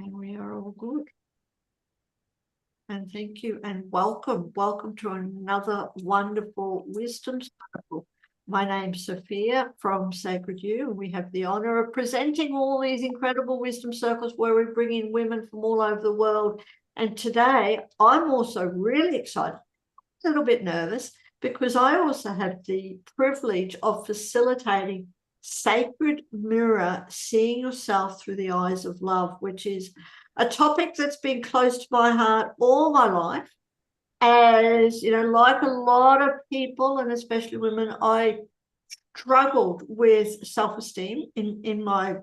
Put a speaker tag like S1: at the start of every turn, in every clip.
S1: And we are all good. And thank you and welcome. Welcome to another wonderful wisdom circle. My name's Sophia from Sacred You. We have the honor of presenting all these incredible wisdom circles where we bring in women from all over the world. And today I'm also really excited, a little bit nervous, because I also have the privilege of facilitating Sacred Mirror, seeing yourself through the eyes of love, which is a topic that's been close to my heart all my life. As you know, like a lot of people, and especially women, I struggled with self-esteem in my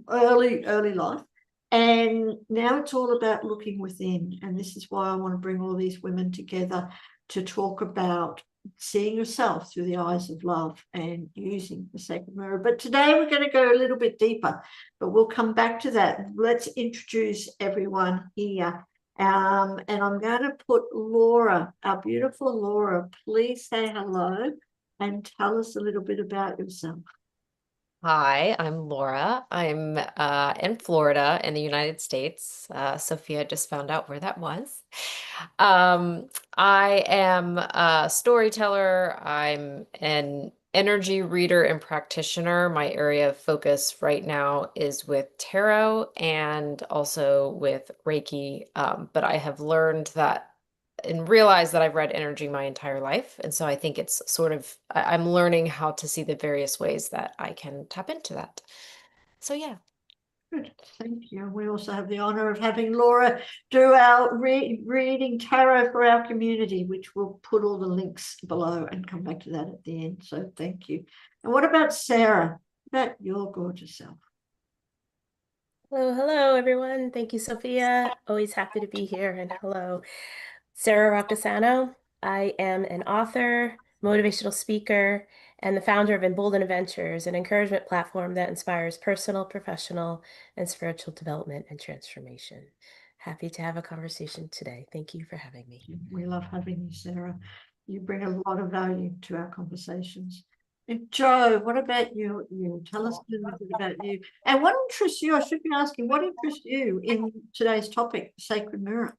S1: early life. And now it's all about looking within. And this is why I want to bring all these women together to talk about seeing yourself through the eyes of love and using the sacred mirror. But today we're going to go a little bit deeper, but we'll come back to that. Let's introduce everyone here. And I'm going to put Laura, our beautiful Laura. Please say hello and tell us a little bit about yourself.
S2: Hi, I'm Laura. I'm in Florida in the United States. Sophia just found out where that was. I am a storyteller. I'm an energy reader and practitioner. My area of focus right now is with tarot and also with Reiki. But I have learned that and realized that I've read energy my entire life. And so I think it's sort of, I'm learning how to see the various ways that I can tap into that. So yeah.
S1: Good, thank you. We also have the honor of having Laura do our reading tarot for our community, which we'll put all the links below and come back to that at the end. So thank you. And what about Sarah? About your gorgeous self?
S3: Hello, everyone. Thank you, Sophia. Always happy to be here. And hello, Sarah Roccasano. I am an author, motivational speaker, and the founder of Embolden Adventures, an encouragement platform that inspires personal, professional, and spiritual development and transformation. Happy to have a conversation today. Thank you for having me.
S1: We love having you, Sarah. You bring a lot of value to our conversations. And Joe, what about you? Tell us a little bit about you. And what interests you? I should be asking, what interests you in today's topic, sacred mirror?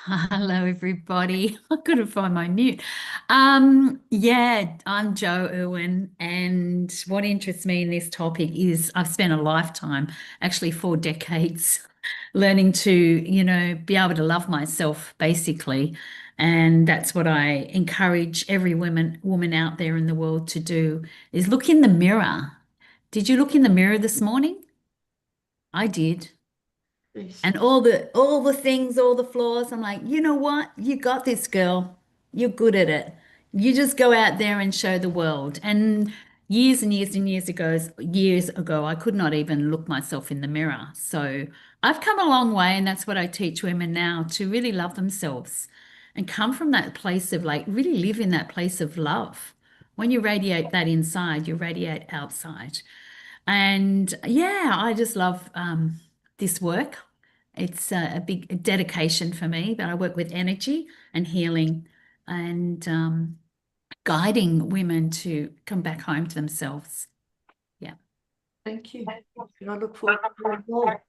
S4: Hello, everybody. I couldn't find my mute. Yeah, I'm Jo Irwin, and what interests me in this topic is I've spent a lifetime, actually 4 decades, learning to, be able to love myself, basically. And that's what I encourage every woman out there in the world to do, is look in the mirror. Did you look in the mirror this morning? I did. And all the things, all the flaws, I'm like, you know what? You got this, girl. You're good at it. You just go out there and show the world. And years and years and years ago, I could not even look myself in the mirror. So I've come a long way, and that's what I teach women now, to really love themselves and come from that place of, like, really live in that place of love. When you radiate that inside, you radiate outside. And yeah, I just love this work. It's a big dedication for me, but I work with energy and healing and guiding women to come back home to themselves. Yeah.
S1: Thank you. And I look forward to hearing more.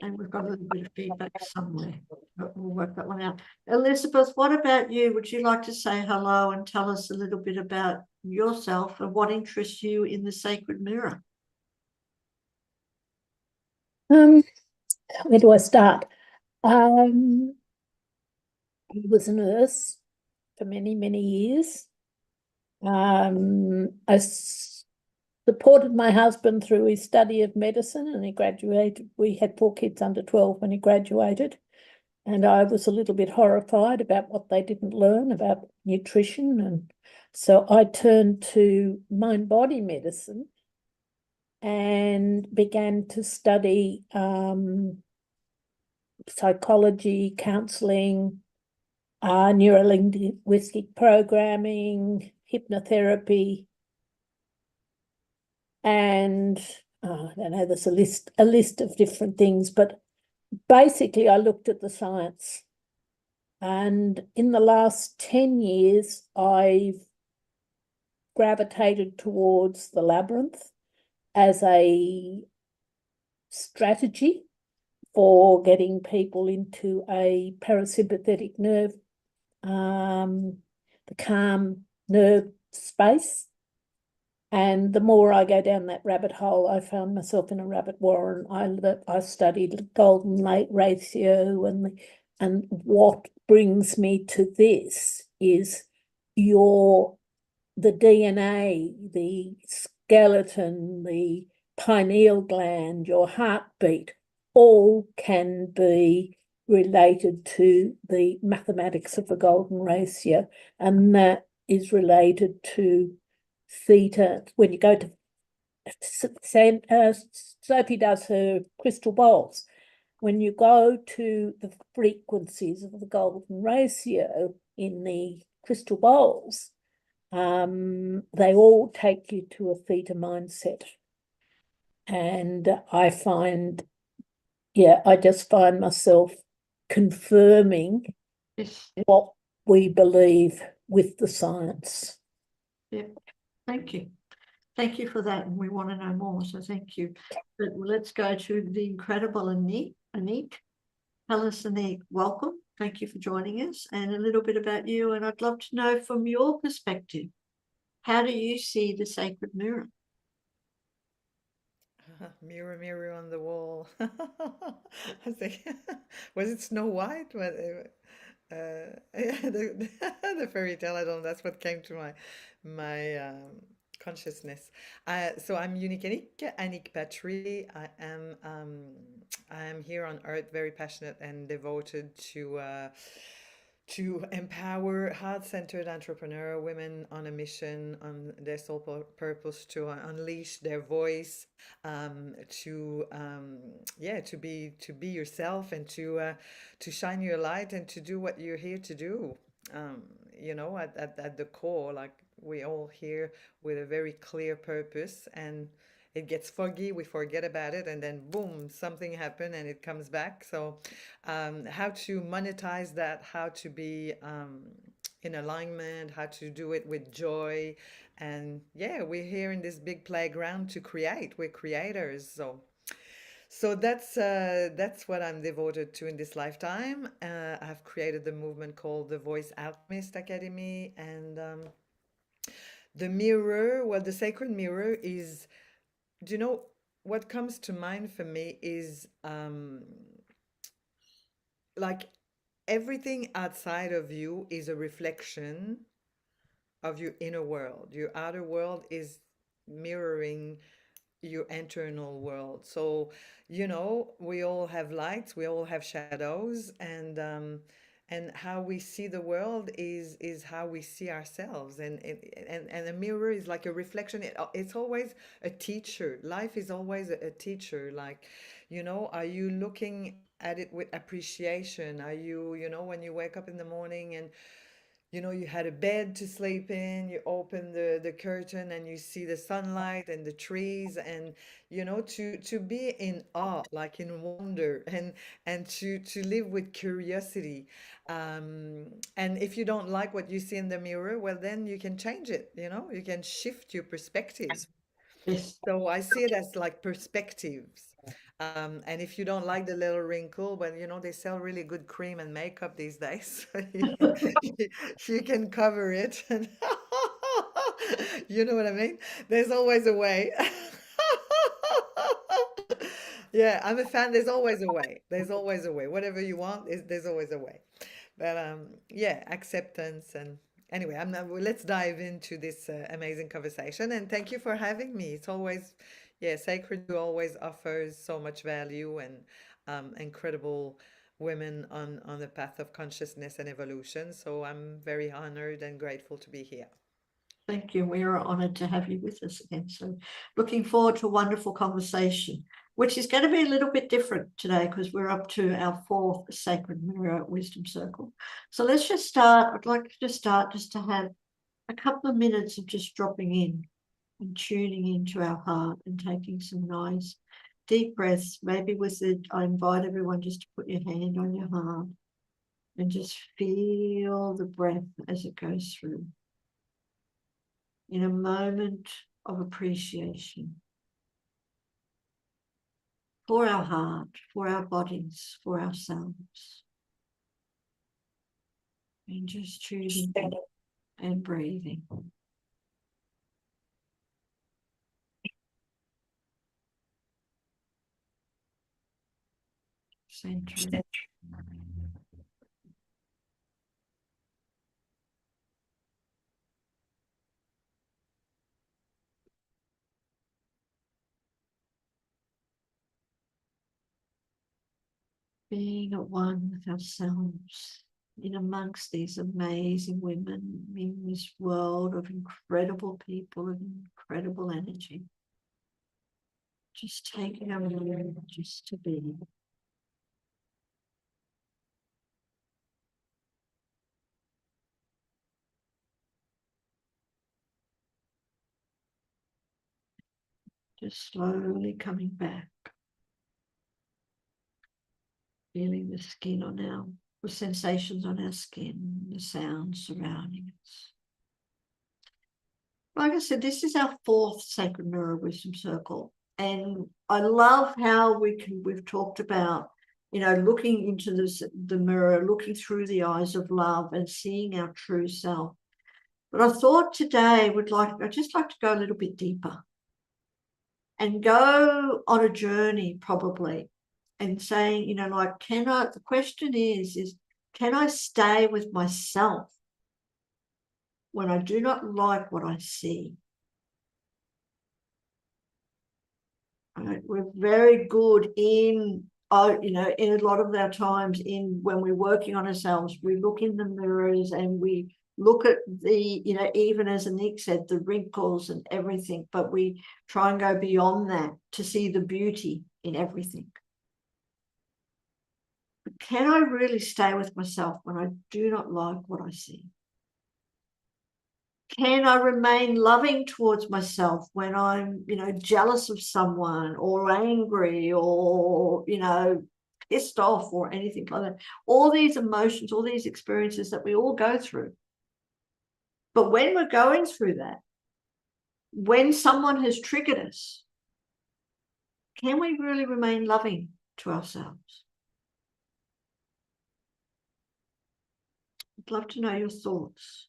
S1: And we've got a little bit of feedback somewhere, but we'll work that one out. Elizabeth, what about you? Would you like to say hello and tell us a little bit about yourself and what interests you in the sacred mirror?
S5: Where do I start? I was a nurse for many, many years. I supported my husband through his study of medicine, and he graduated. We had 4 kids under 12 when he graduated, and I was a little bit horrified about what they didn't learn about nutrition, and so I turned to mind-body medicine and began to study psychology, counseling, neurolinguistic programming, hypnotherapy, and I don't know, there's a list of different things, but basically I looked at the science. And in the last 10 years, I've gravitated towards the labyrinth as a strategy for getting people into a parasympathetic nerve, the calm nerve space. And the more I go down that rabbit hole, I found myself in a rabbit warren. I studied the golden ratio, and what brings me to this is the DNA, the skeleton, the pineal gland, your heartbeat, all can be related to the mathematics of the golden ratio, and that is related to theta. When you go to Sophie does her crystal bowls, when you go to the frequencies of the golden ratio in the crystal bowls, they all take you to a theta mindset. And I just find myself confirming
S1: Yes.
S5: what we believe with the science.
S1: Yeah. Thank you. Thank you for that. And we want to know more. So thank you. But let's go to the incredible Anik. Hello, Anik. Welcome. Thank you for joining us, and a little bit about you. And I'd love to know from your perspective, how do you see the sacred mirror?
S6: Mirror, mirror on the wall. I think, was it Snow White? Yeah, the fairy tale. I don't know. That's what came to my consciousness. So I'm unique, Anik Patry. I am here on Earth, very passionate and devoted to empower heart-centered entrepreneur women on a mission, on their sole purpose, to unleash their voice, to be yourself, and to shine your light, and to do what you're here to do. At the core, like, we all here with a very clear purpose, and it gets foggy, we forget about it, and then boom, something happened and it comes back. So how to monetize that, how to be in alignment, how to do it with joy. And yeah, we're here in this big playground to create. We're creators. So that's what I'm devoted to in this lifetime. I've created the movement called the Voice Alchemist Academy. And the mirror, well, the sacred mirror is, do you know what comes to mind for me is like, everything outside of you is a reflection of your inner world. Your outer world is mirroring your internal world. So, we all have lights, we all have shadows, and how we see the world is how we see ourselves. And a mirror is like a reflection. It's always a teacher. Life is always a teacher. Like, are you looking at it with appreciation? Are you, when you wake up in the morning and you had a bed to sleep in, you open the curtain and you see the sunlight and the trees, and to be in awe, like in wonder, and to live with curiosity. And if you don't like what you see in the mirror, well, then you can change it. You can shift your perspective.
S1: Yes.
S6: So I see it as like perspectives. And if you don't like the little wrinkle, well, they sell really good cream and makeup these days. So you can cover it. And you know what I mean? There's always a way. Yeah, I'm a fan. There's always a way. There's always a way. Whatever you want, there's always a way. But yeah, acceptance. And anyway, let's dive into this amazing conversation. And thank you for having me. It's always, yeah, Sacred always offers so much value, and incredible women on the path of consciousness and evolution. So I'm very honored and grateful to be here.
S1: Thank you. We are honored to have you with us again. So looking forward to a wonderful conversation, which is going to be a little bit different today because we're up to our 4th Sacred Mirror Wisdom Circle. So let's just start. I'd like to just start just to have a couple of minutes of just dropping in and tuning into our heart and taking some nice deep breaths. Maybe I invite everyone just to put your hand on your heart and just feel the breath as it goes through, in a moment of appreciation for our heart, for our bodies, for ourselves. And just choosing and breathing. Centering. Being at one with ourselves in amongst these amazing women in this world of incredible people and incredible energy. Just taking a moment just to be. Just slowly coming back. Feeling the skin on the sensations on our skin, the sounds surrounding us. Like I said, this is our fourth Sacred Mirror Wisdom Circle. And I love how we've talked about, looking into the mirror, looking through the eyes of love and seeing our true self. But I thought today I'd just like to go a little bit deeper and go on a journey probably and saying, the question is, can I stay with myself when I do not like what I see? We're very good in a lot of our times when we're working on ourselves, we look in the mirrors and we look at even as Anik said, the wrinkles and everything, but we try and go beyond that to see the beauty in everything. But can I really stay with myself when I do not like what I see? Can I remain loving towards myself when I'm, jealous of someone or angry or, pissed off or anything like that? All these emotions, all these experiences that we all go through. But when we're going through that, when someone has triggered us, can we really remain loving to ourselves? I'd love to know your thoughts.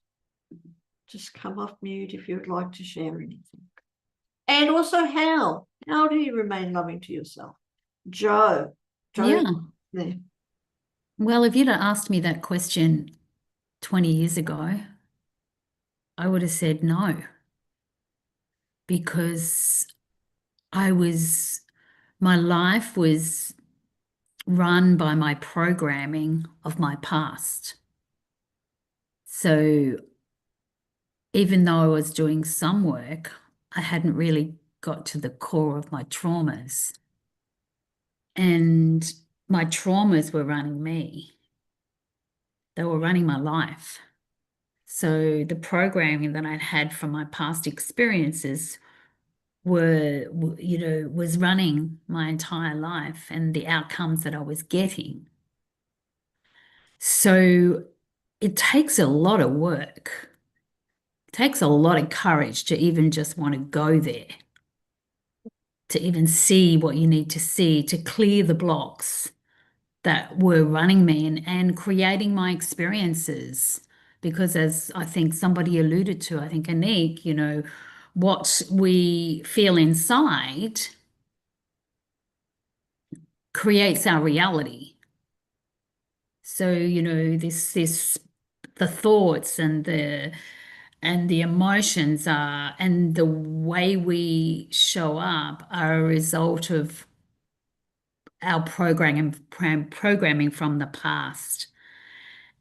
S1: Just come off mute if you'd like to share anything. And also how do you remain loving to yourself? Jo,
S4: Yeah. Well, if you'd have asked me that question 20 years ago, I would have said no, because my life was run by my programming of my past. So even though I was doing some work, I hadn't really got to the core of my traumas. And my traumas were running me. They were running my life. So the programming that I'd had from my past experiences was running my entire life and the outcomes that I was getting. So it takes a lot of work. It takes a lot of courage to even just want to go there, to even see what you need to see, to clear the blocks that were running me and creating my experiences. Because as I think somebody alluded to, I think Anik, what we feel inside creates our reality. So, the thoughts and the emotions and the way we show up are a result of our programming from the past.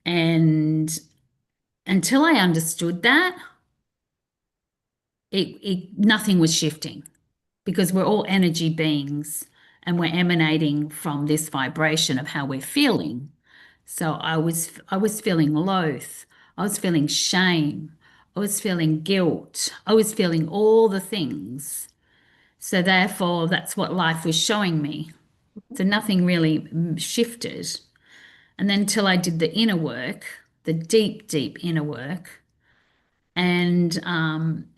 S4: And until I understood that, nothing was shifting, because we're all energy beings and we're emanating from this vibration of how we're feeling. So I was feeling loath, I was feeling shame, I was feeling guilt, I was feeling all the things. So therefore, that's what life was showing me. So nothing really shifted. And then till I did the inner work, the deep, deep inner work, and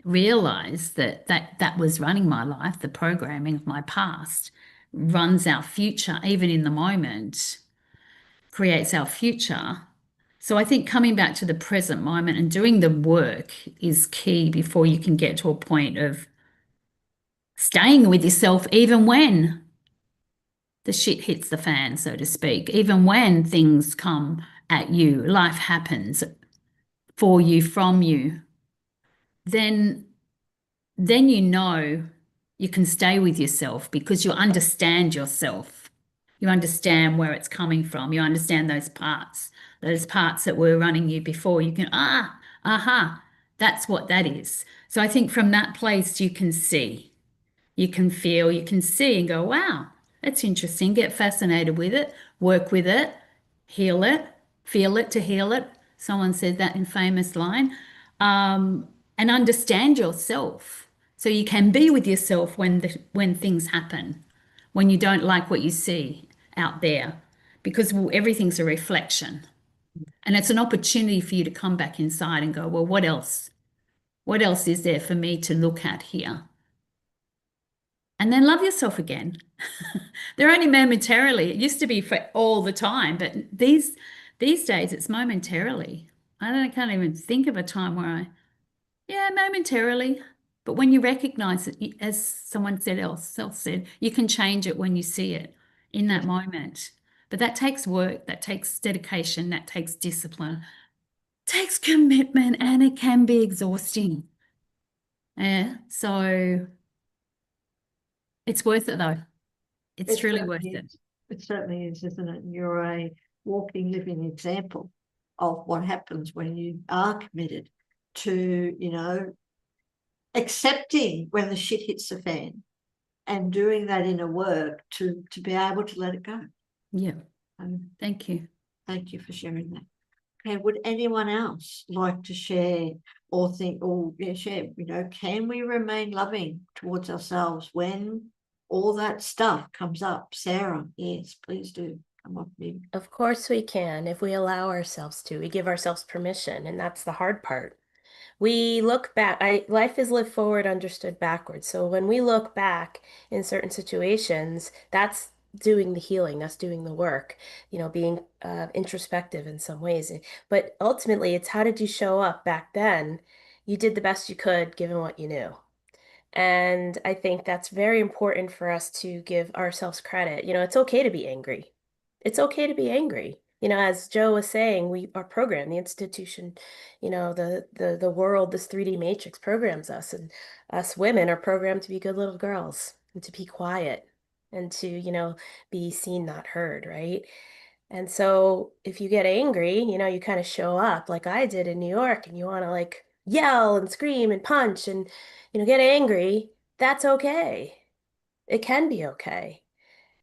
S4: realized that was running my life, the programming of my past, runs our future, even in the moment, creates our future. So I think coming back to the present moment and doing the work is key before you can get to a point of staying with yourself, even when the shit hits the fan, so to speak, even when things come at you, life happens for you, from you, then you know you can stay with yourself because you understand yourself. You understand where it's coming from. You understand those parts that were running you before. You can, aha, that's what that is. So I think from that place you can see, you can feel, you can see and go, wow, that's interesting. Get fascinated with it, work with it, heal it, feel it to heal it. Someone said that in famous line. And understand yourself so you can be with yourself when things happen, when you don't like what you see out there, because everything's a reflection. And it's an opportunity for you to come back inside and go, well, what else? What else is there for me to look at here? And then love yourself again. They're only momentarily. It used to be for all the time, but these days it's momentarily. Can't even think of a time where yeah, momentarily. But when you recognize it, as someone else said, you can change it when you see it in that moment. But that takes work, that takes dedication, that takes discipline, takes commitment, and it can be exhausting. Yeah, so it's worth it though. It's truly worth it.
S1: It certainly is, isn't it? You're a walking, living example of what happens when you are committed to, accepting when the shit hits the fan and doing that inner work to be able to let it go.
S4: Yeah. Thank you.
S1: Thank you for sharing that. Okay, would anyone else like to share or think or share, can we remain loving towards ourselves when all that stuff comes up? Sarah, yes, please do. Come up here.
S3: Of course we can, if we allow ourselves to. We give ourselves permission, and that's the hard part. We look back, life is lived forward, understood backwards. So when we look back in certain situations, that's doing the healing, that's doing the work, being introspective in some ways. But ultimately, it's how did you show up back then? You did the best you could given what you knew. And I think that's very important for us to give ourselves credit. It's okay to be angry. It's okay to be angry. As Joe was saying, we are programmed, the institution, the world, this 3D matrix programs us, and us women are programmed to be good little girls and to be quiet and to, be seen, not heard, right? And so if you get angry, you kind of show up like I did in New York and you want to like yell and scream and punch and, get angry, that's okay. It can be okay.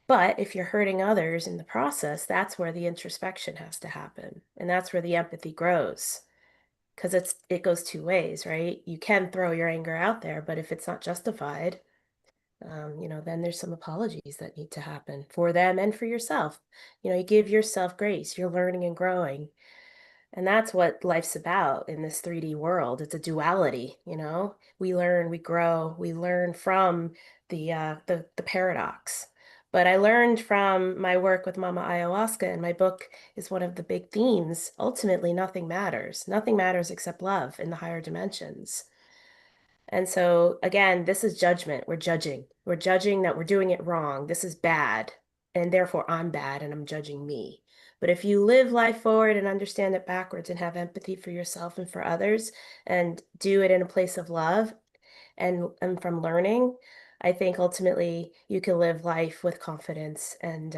S3: But if you're hurting others in the process, that's where the introspection has to happen. And that's where the empathy grows. Because it goes two ways, right? You can throw your anger out there, but if it's not justified, then there's some apologies that need to happen for them and for yourself. You give yourself grace. You're learning and growing. And that's what life's about in this 3D world. It's a duality, We learn, we grow, we learn from the paradox. But I learned from my work with Mama Ayahuasca, and my book is one of the big themes. Ultimately, nothing matters. Nothing matters except love in the higher dimensions. And so, again, this is judgment. We're judging. We're judging that we're doing it wrong. This is bad. And therefore, I'm bad and I'm judging me. But if you live life forward and understand it backwards and have empathy for yourself and for others and do it in a place of love and from learning, I think ultimately you can live life with confidence and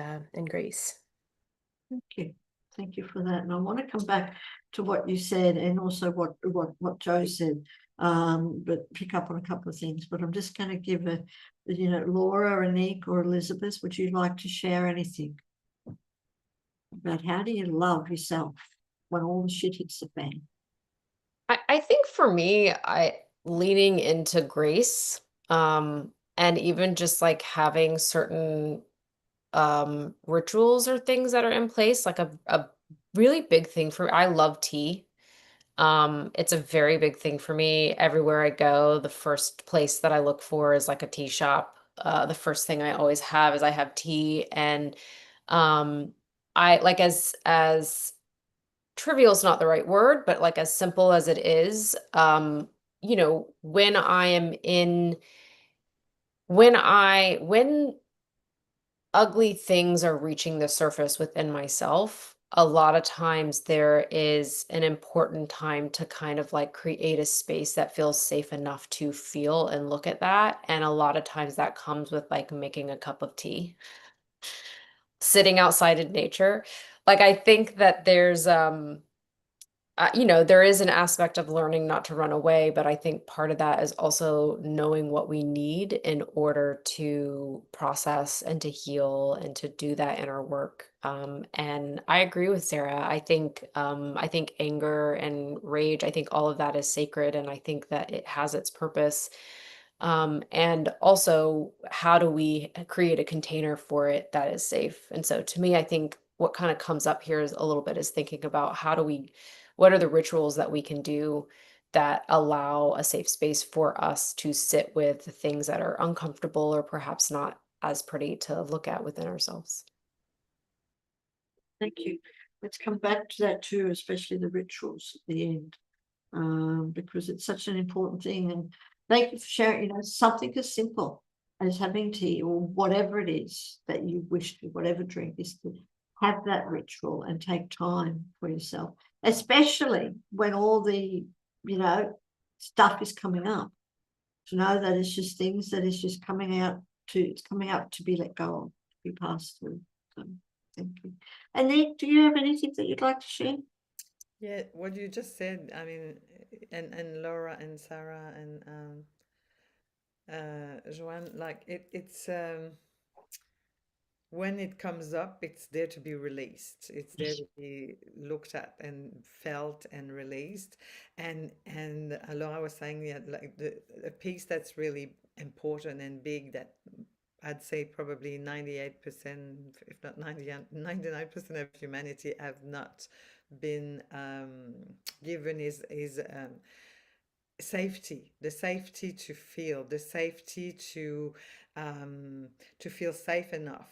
S3: grace.
S1: Thank you. Thank you for that. And I want to come back to what you said and also what Joe said, but pick up on a couple of things. But I'm just going to give Laura, Anique, or Elizabeth, would you like to share anything about how do you love yourself when all the shit hits the fan?
S2: I think for me, leaning into grace, and even just like having certain rituals or things that are in place, like a really big thing I love tea. It's a very big thing for me. Everywhere I go, the first place that I look for is like a tea shop. the first thing I always have is I have tea, and I like, as trivial is not the right word, but like as simple as it is, you know, when I am in when ugly things are reaching the surface within myself, a lot of times there is an important time to kind of like create a space that feels safe enough to feel and look at that. And a lot of times that comes with like making a cup of tea, sitting outside in nature. Like, I think that there's you know, there is an aspect of learning not to run away, but I think part of that is also knowing what we need in order to process and to heal and to do that inner work. And I agree with Sarah. I think anger and rage, I think all of that is sacred, and I think that it has its purpose. And also, how do we create a container for it that is safe? And so to me, I think what kind of comes up here is a little bit is thinking about what are the rituals that we can do that allow a safe space for us to sit with the things that are uncomfortable or perhaps not as pretty to look at within ourselves.
S1: Thank you. Let's come back to that too, especially the rituals at the end, because it's such an important thing. And thank you for sharing, you know, something as simple as having tea or whatever it is that you wish to, whatever drink is, to have that ritual and take time for yourself, especially when all the, you know, stuff is coming up, to know that it's just things that is just coming out to be let go of, to be passed through. So thank you. And Nick, do you have anything that you'd like to share?
S6: Yeah, what you just said, I mean, and Laura and Sarah and Joanne, like it's when it comes up, it's there to be released. It's there to be looked at and felt and released. And Laura was saying, yeah, like a piece that's really important and big, that I'd say probably 98%, if not 99% of humanity have not been given is safety, the safety to feel, the safety to feel safe enough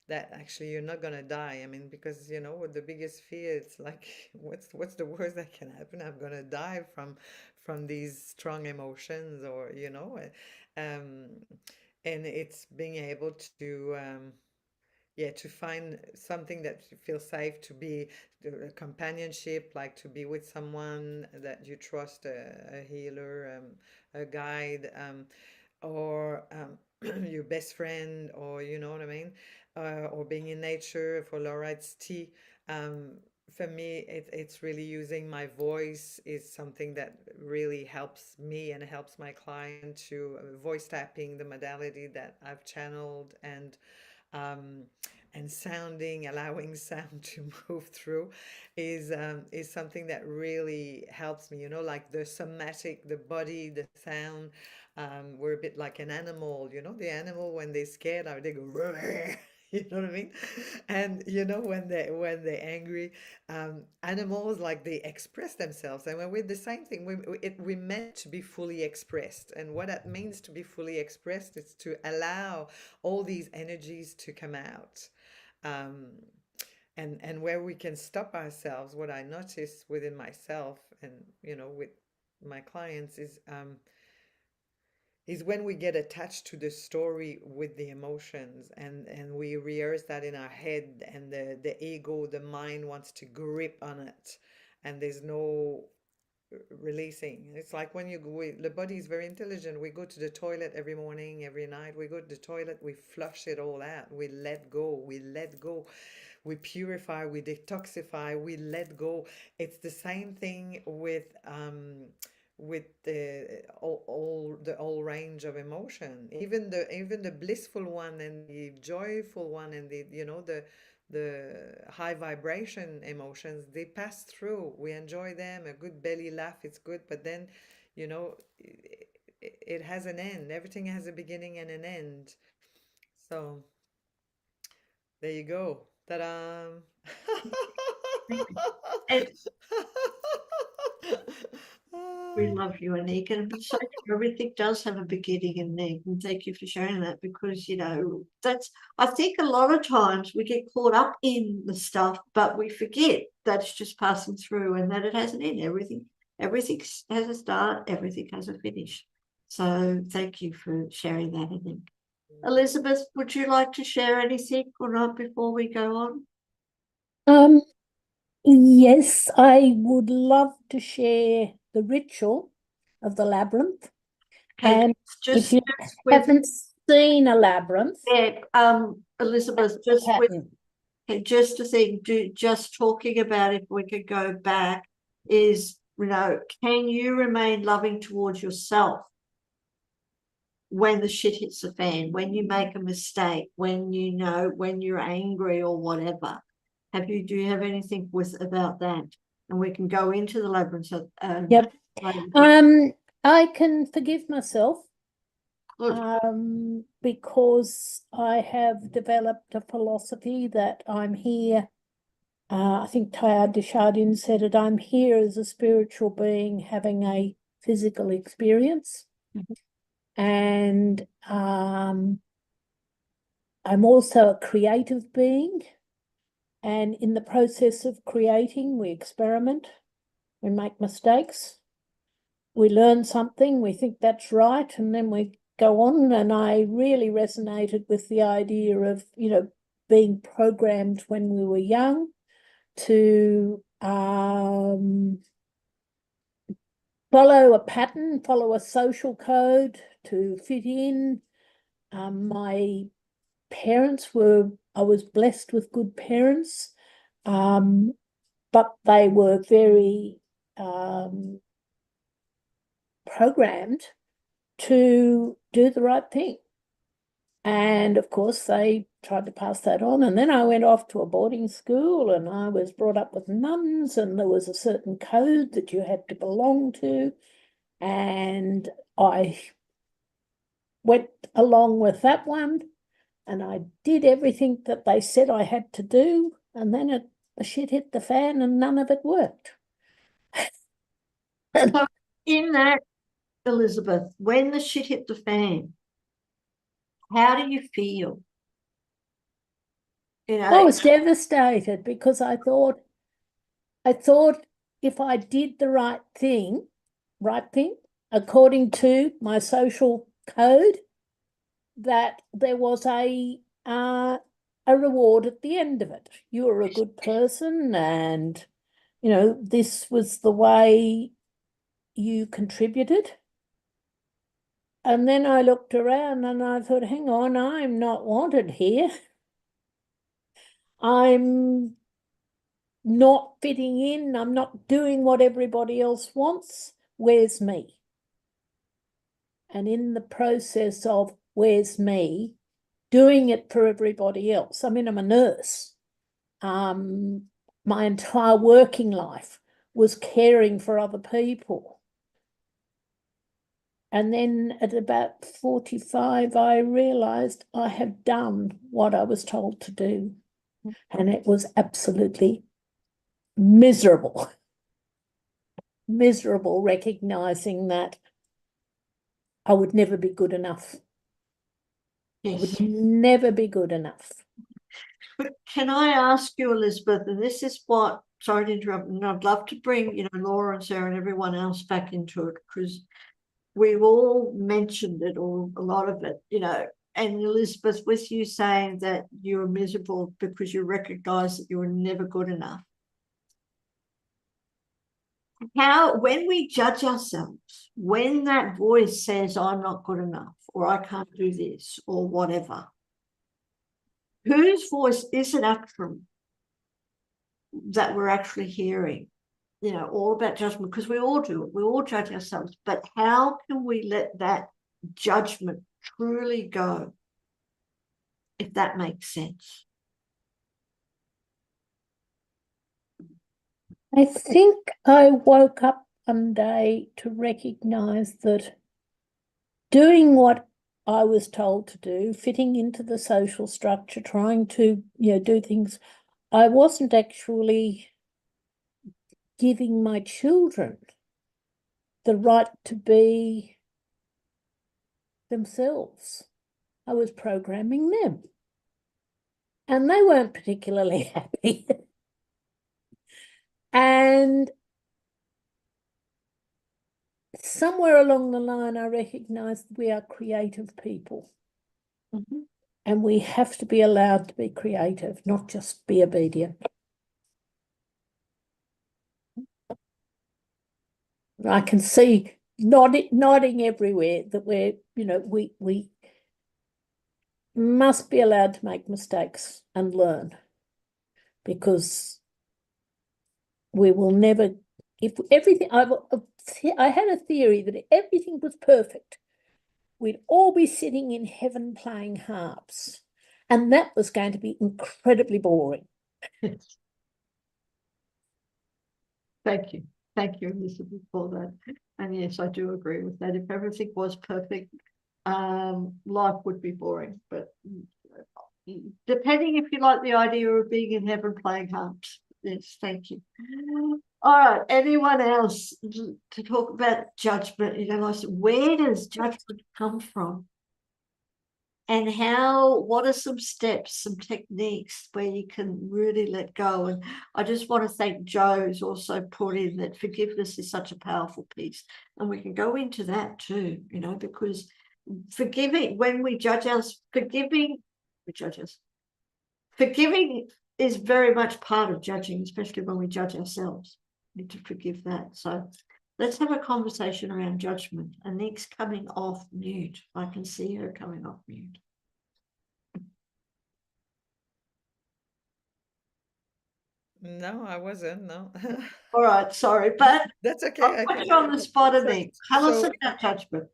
S6: that actually you're not gonna die. I mean, because you know what the biggest fear, it's like what's the worst that can happen? I'm gonna die from these strong emotions, or you know, um, and it's being able to yeah, to find something that you feel safe, to be a companionship, like to be with someone that you trust, a healer, a guide, or your best friend, or you know what I mean, or being in nature. For Laura, it's tea. Um, for me, it's really using my voice is something that really helps me and helps my client to voice tapping, the modality that I've channeled, um, and sounding, allowing sound to move through is something that really helps me. You know, like the somatic, the body, the sound. We're a bit like an animal. You know, the animal when they're scared, they go. "Roar." You know what I mean? And you know when they're angry, animals like they express themselves, and when we're the same thing, we meant to be fully expressed, and what that means to be fully expressed is to allow all these energies to come out. Um, and where we can stop ourselves, what I notice within myself and you know with my clients is when we get attached to the story with the emotions, and we rehearse that in our head, and the ego, the mind wants to grip on it, and there's no releasing. It's like when the body is very intelligent. We go to the toilet every morning, every night. We go to the toilet, we flush it all out. We let go. We let go. We purify. We detoxify. We let go. It's the same thing with the whole range of emotion, even the blissful one and the joyful one, and the you know the high vibration emotions, they pass through. We enjoy them. A good belly laugh, it's good, but then you know it has an end. Everything has a beginning and an end. So there you go. Ta-da.
S1: And We love you, Anika, and so everything does have a beginning and end. And thank you for sharing that, because I think a lot of times we get caught up in the stuff, but we forget that it's just passing through and that it has an end. Everything has a start, everything has a finish. So thank you for sharing that, I think. Elizabeth, would you like to share anything or not before we go on?
S5: Yes, I would love to share the ritual of the labyrinth.
S1: Okay,
S5: And
S1: just
S5: if you
S1: with
S5: haven't seen a labyrinth,
S1: Elizabeth, just to think, just talking about, if we could go back, is, can you remain loving towards yourself when the shit hits the fan, when you make a mistake, when you're angry or whatever? Do you have anything about that? And we can go into the labyrinth.
S5: Yep. I can forgive myself.
S1: Good.
S5: Because I have developed a philosophy that I'm here. I think Teilhard de Chardin said it, I'm here as a spiritual being having a physical experience. And I'm also a creative being. And in the process of creating, we experiment, we make mistakes, we learn something, we think that's right, and then we go on. And I really resonated with the idea of, being programmed when we were young to follow a pattern, follow a social code, to fit in. My parents I was blessed with good parents, but they were very programmed to do the right thing. And of course, they tried to pass that on. And then I went off to a boarding school, and I was brought up with nuns, and there was a certain code that you had to belong to. And I went along with that one, and I did everything that they said I had to do. And then the shit hit the fan, and none of it worked.
S1: So in that, Elizabeth, when the shit hit the fan, how do you feel?
S5: I was devastated, because I thought if I did the right thing according to my social code, that there was a reward at the end of it. You were a good person, and this was the way you contributed. And then I looked around and I thought, hang on, I'm not wanted here. I'm not fitting in. I'm not doing what everybody else wants. Where's me? And in the process of where's me, doing it for everybody else. I mean, I'm a nurse. My entire working life was caring for other people. And then at about 45, I realized I had done what I was told to do. And it was absolutely miserable recognizing that I would never be good enough.
S1: Yes.
S5: I would never be good enough.
S1: But can I ask you, Elizabeth, and this is what, sorry to interrupt, and I'd love to bring, Laura and Sarah and everyone else back into it, because we've all mentioned it, or a lot of it, and Elizabeth, with you saying that you were miserable because you recognize that you were never good enough. When we judge ourselves, when that voice says, I'm not good enough, or I can't do this, or whatever, whose voice is it actually that we're actually hearing? All about judgment, because we all do it. We all judge ourselves. But how can we let that judgment truly go, if that makes sense?
S5: I think I woke up one day to recognize that doing what I was told to do, fitting into the social structure, trying to, do things, I wasn't actually giving my children the right to be themselves. I was programming them. And they weren't particularly happy. And somewhere along the line, I recognized we are creative people.
S1: Mhm.
S5: And we have to be allowed to be creative, not just be obedient. I can see nodding everywhere that we must be allowed to make mistakes and learn, because we will never, if everything, I had a theory that if everything was perfect, we'd all be sitting in heaven playing harps. And that was going to be incredibly boring.
S1: Thank you. Thank you, Elizabeth, for that. And yes, I do agree with that. If everything was perfect, life would be boring. But depending if you like the idea of being in heaven playing harps. Yes, thank you. All right, anyone else to talk about judgment? Where does judgment come from? And what are some steps, some techniques where you can really let go? And I just want to thank Jo, who's also put in that forgiveness is such a powerful piece. And we can go into that too, because forgiving, when we judge us, forgiving is very much part of judging, especially when we judge ourselves. We need to forgive that. So let's have a conversation around judgment. Anik's coming off mute. I can see her coming off mute.
S6: No, I wasn't. No.
S1: All right, sorry, but
S6: That's okay.
S1: I'll put you on the spot, Anik. Tell us
S6: So,
S1: about judgment.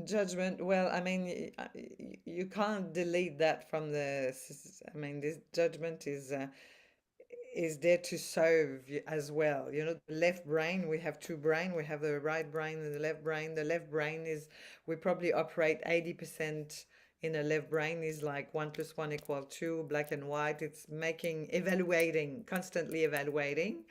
S6: judgment. Well, I mean, you can't delete that from I mean, this judgment is there to serve as well. The left brain, we have two brain. We have the right brain and the left brain. The left brain we probably operate 80% in the left brain, is like 1 + 1 = 2, black and white. It's evaluating, constantly evaluating,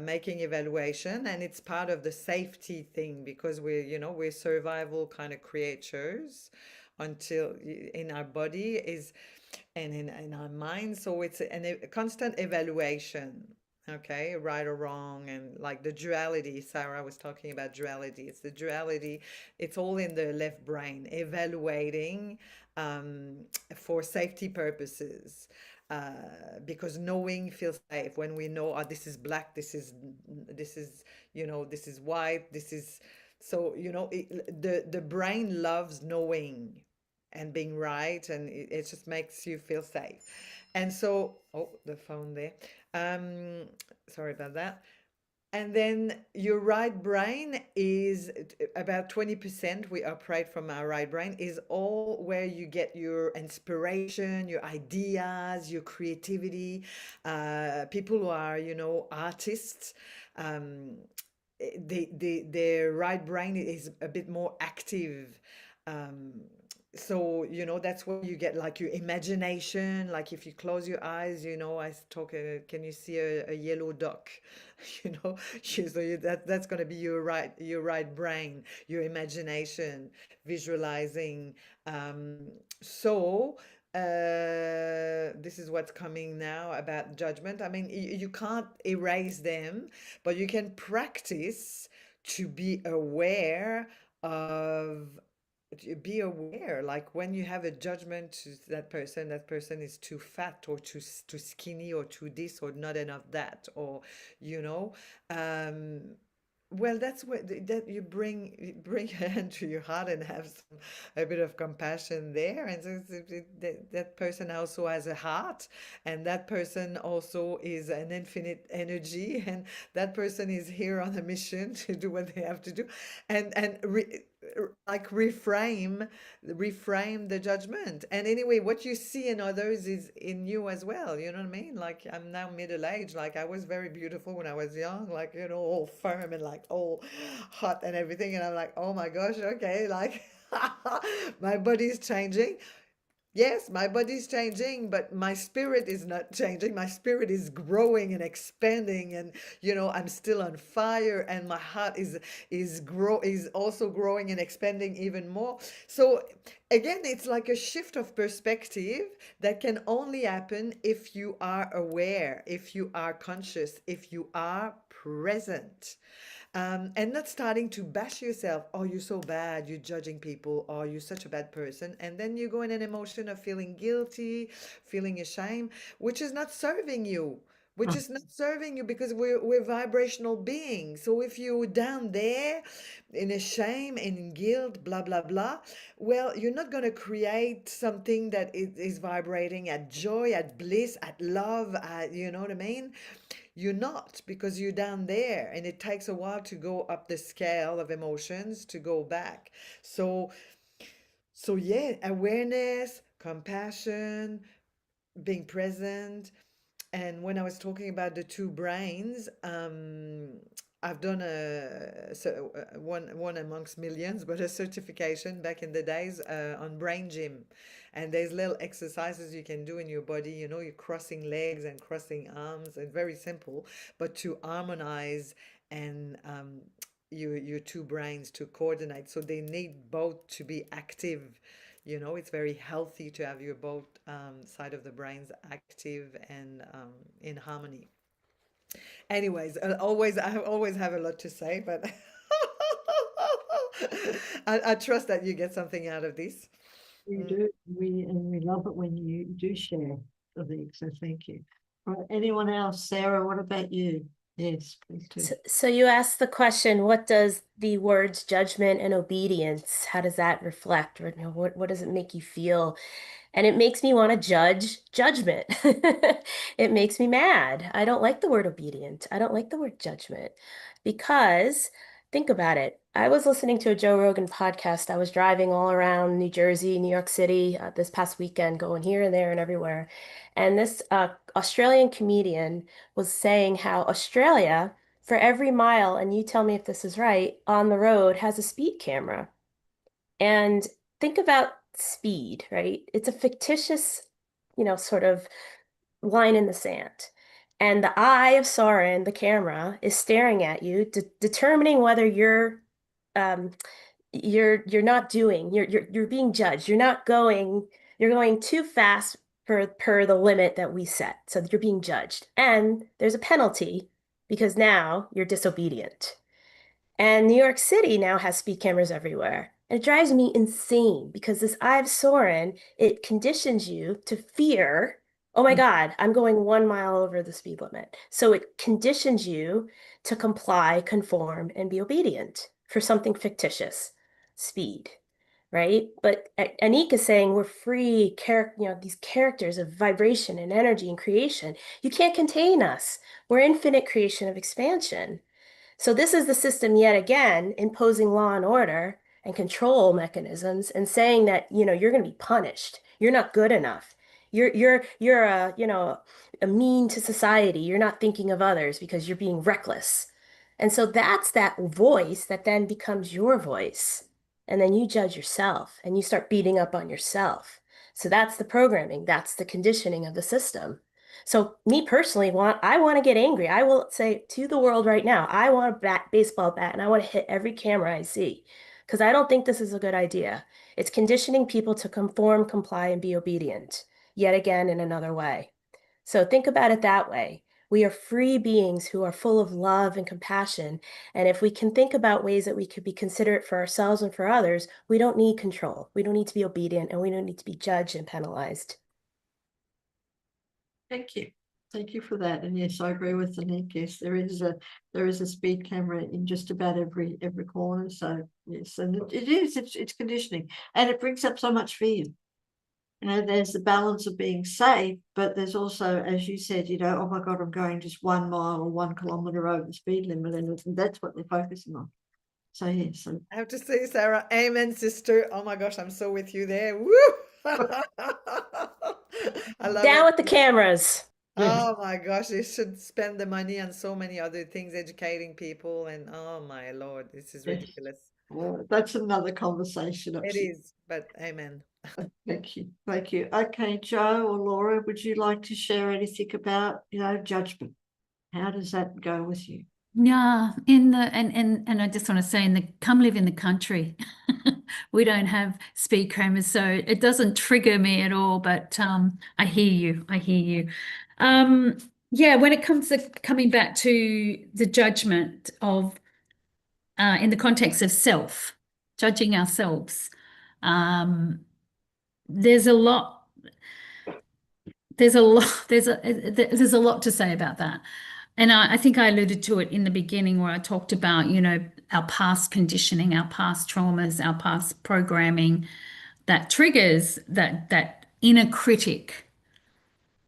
S6: making evaluation, and it's part of the safety thing, because we're survival kind of creatures until in our body is, and in our mind. So it's a constant evaluation, okay, right or wrong. And like the duality, Sarah was talking about duality. It's the duality. It's all in the left brain, evaluating for safety purposes. Because knowing feels safe when we know, oh, this is black, this is this is white, this is, so the brain loves knowing and being right, and it just makes you feel safe. And so, oh, the phone there. Sorry about that. And then your right brain is about 20%. We operate from our right brain, is all where you get your inspiration, your ideas, your creativity. People who are, artists, their right brain is a bit more active. Um, so that's where you get like your imagination. Like if you close your eyes, I talk, can you see a yellow duck? That's going to be your right brain, your imagination, visualizing. So this is what's coming now about judgment. I mean, you can't erase them, but you can practice to be aware of, like when you have a judgment to that person is too fat, or too skinny, or too this, or not enough that, or you know um well, that's what that you bring your hand to your heart and have a bit of compassion there. And so that person also has a heart, and that person also is an infinite energy, and that person is here on a mission to do what they have to do, and like reframe the judgment. And anyway, what you see in others is in you as well. You know what I mean? Like, I'm now middle-aged. Like, I was very beautiful when I was young, like, all firm and like all hot and everything. And I'm like, oh my gosh, okay, like my body's changing. Yes, my body's changing, but my spirit is not changing. My spirit is growing and expanding, and I'm still on fire, and my heart is also growing and expanding even more. So again, it's like a shift of perspective that can only happen if you are aware, if you are conscious, if you are present. And not starting to bash yourself. Oh, you're so bad. You're judging people. Oh, you're such a bad person. And then you go in an emotion of feeling guilty, feeling ashamed, which is not serving you. Which is not serving you because we're vibrational beings. So if you're down there in a shame and in guilt, blah, blah, blah, well, you're not going to create something that is vibrating at joy, at bliss, at love, you know what I mean? You're not, because you're down there, and it takes a while to go up the scale of emotions to go back. So yeah, awareness, compassion, being present. And when I was talking about the two brains, I've done one amongst millions, but a certification back in the days on brain gym. And there's little exercises you can do in your body. You're crossing legs and crossing arms, and very simple, but to harmonize and your two brains to coordinate. So they need both to be active. It's very healthy to have your both side of the brains active and in harmony. Anyways, I always have a lot to say, but I trust that you get something out of this.
S1: We do. We love it when you do share the things. So thank you. Right, anyone else? Sarah, what about you? Yes, please do.
S3: So you asked the question, what does the words judgment and obedience, how does that reflect? Or what does it make you feel? And it makes me want to judge judgment. It makes me mad. I don't like the word obedient. I don't like the word judgment because think about it. I was listening to a Joe Rogan podcast. I was driving all around New Jersey, New York City this past weekend, going here and there and everywhere. And this Australian comedian was saying how Australia, for every mile, and you tell me if this is right, on the road has a speed camera. And think about speed, right? It's a fictitious, sort of line in the sand. And the eye of Sauron, the camera, is staring at you, determining whether um, you're not doing, you're being judged. You're going too fast per the limit that we set. So you're being judged. And there's a penalty because now you're disobedient. And New York City now has speed cameras everywhere. And it drives me insane because this Ive Soren, it conditions you to fear, oh my God, I'm going 1 mile over the speed limit. So it conditions you to comply, conform, and be obedient for something fictitious, speed, right? But Anik is saying we're free, these characters of vibration and energy and creation. You can't contain us. We're infinite creation of expansion. So this is the system yet again imposing law and order and control mechanisms and saying that, you're going to be punished. You're not good enough. You're a mean to society. You're not thinking of others because you're being reckless. And so that's that voice that then becomes your voice. And then you judge yourself and you start beating up on yourself. So that's the programming. That's the conditioning of the system. So me personally, I want to get angry. I will say to the world right now, I want a baseball bat and I want to hit every camera I see because I don't think this is a good idea. It's conditioning people to conform, comply, and be obedient, yet again in another way. So think about it that way. We are free beings who are full of love and compassion. And if we can think about ways that we could be considerate for ourselves and for others, we don't need control. We don't need to be obedient and we don't need to be judged and penalized.
S1: Thank you. Thank you for that. And yes, I agree with Anik. Yes, there is a speed camera in just about every corner. So yes, and it's conditioning, and it brings up so much fear. There's the balance of being safe, but there's also, as you said, oh my God, I'm going just 1 mile or 1 kilometer over the speed limit, and that's what they're focusing on. So yes,
S6: I have to say, Sarah, amen, sister. Oh my gosh, I'm so with you there. Woo! I love
S3: Down
S6: it.
S3: with the cameras.
S6: Oh my gosh, they should spend the money on so many other things, educating people, and oh my Lord, this is
S1: Yes.
S6: ridiculous.
S1: Well, that's another conversation.
S6: It is, but amen.
S1: Thank you. Thank you. Okay, Joe or Laura, would you like to share anything about, judgment? How does that go with you?
S4: Yeah, and I just want to say, come live in the country. We don't have speed crammers, so it doesn't trigger me at all. But I hear you. I hear you. Yeah, when it comes to coming back to the judgment of in the context of self, judging ourselves, there's a lot. There's a lot. There's a lot to say about that. And I think I alluded to it in the beginning where I talked about, our past conditioning, our past traumas, our past programming that triggers that inner critic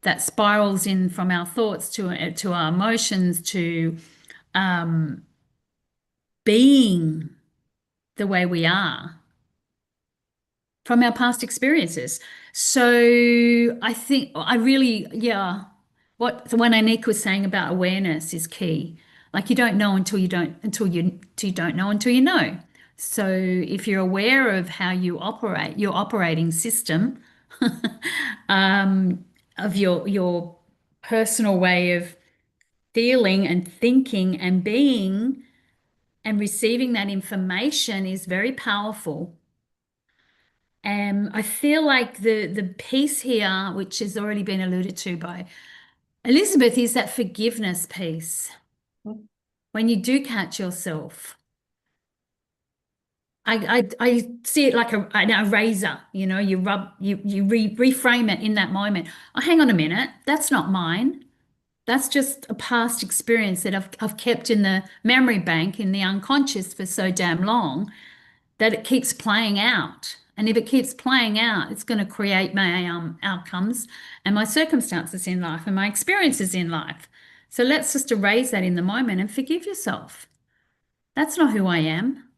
S4: that spirals in from our thoughts to our emotions to being the way we are from our past experiences. So I think I really, yeah, what the one Anik was saying about awareness is key. Like you don't know until you don't know until you know. So if you're aware of how you operate, your operating system, of your personal way of feeling and thinking and being and receiving that information is very powerful. I feel like the piece here, which has already been alluded to by Elizabeth, is that forgiveness piece. When you do catch yourself, I see it like an eraser. You reframe it in that moment. Oh, hang on a minute, that's not mine. That's just a past experience that I've kept in the memory bank in the unconscious for so damn long that it keeps playing out. And if it keeps playing out, it's going to create my outcomes and my circumstances in life and my experiences in life. So let's just erase that in the moment and forgive yourself. That's not who I am.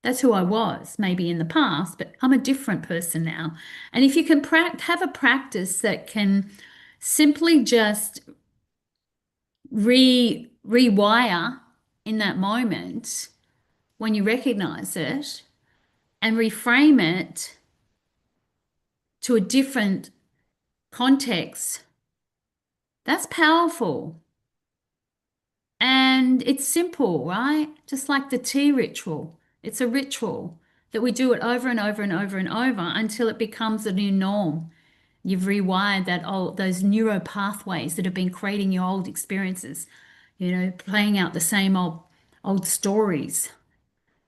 S4: That's who I was, maybe in the past, but I'm a different person now. And if you can have a practice that can simply just rewire in that moment when you recognize it and reframe it to a different context, that's powerful. And it's simple, right? Just like the tea ritual. It's a ritual that we do it over and over and over and over until it becomes a new norm. You've rewired those neuro pathways that have been creating your old experiences, playing out the same old stories,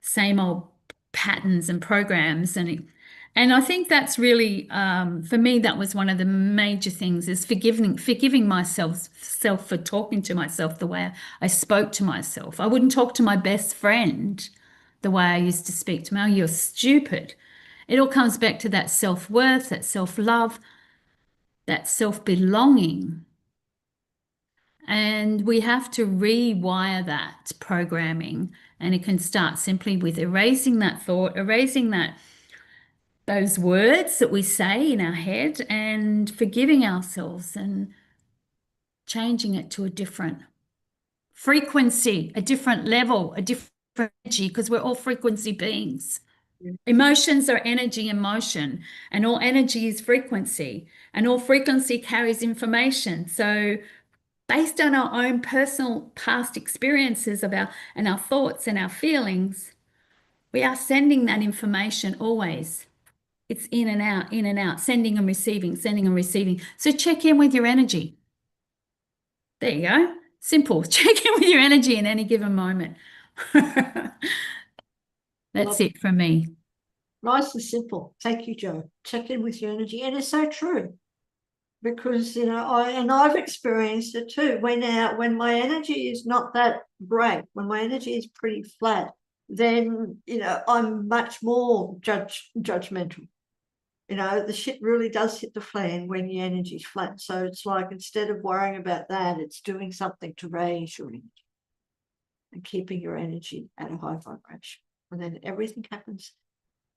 S4: same old patterns and programs. And I think that's really, for me, that was one of the major things is forgiving myself for talking to myself the way I spoke to myself. I wouldn't talk to my best friend the way I used to speak to me. Oh, you're stupid. It all comes back to that self-worth, that self-love, that self-belonging. And we have to rewire that programming. And it can start simply with erasing that thought, erasing those words that we say in our head and forgiving ourselves and changing it to a different frequency, a different level, a different energy, because we're all frequency beings. Emotions are energy in motion, and all energy is frequency, and all frequency carries information. So based on our own personal past experiences and our thoughts and our feelings, we are sending that information always. It's in and out, sending and receiving, sending and receiving. So check in with your energy. There you go. Simple. Check in with your energy in any given moment. That's it from me.
S1: Nice and simple. Thank you, Joe. Check in with your energy. And it's so true. Because, I've experienced it too. When my energy is not that great, when my energy is pretty flat, then, I'm much more judgmental. The shit really does hit the fan when your energy's flat. So it's like, instead of worrying about that, it's doing something to raise your energy and keeping your energy at a high vibration. And then everything happens.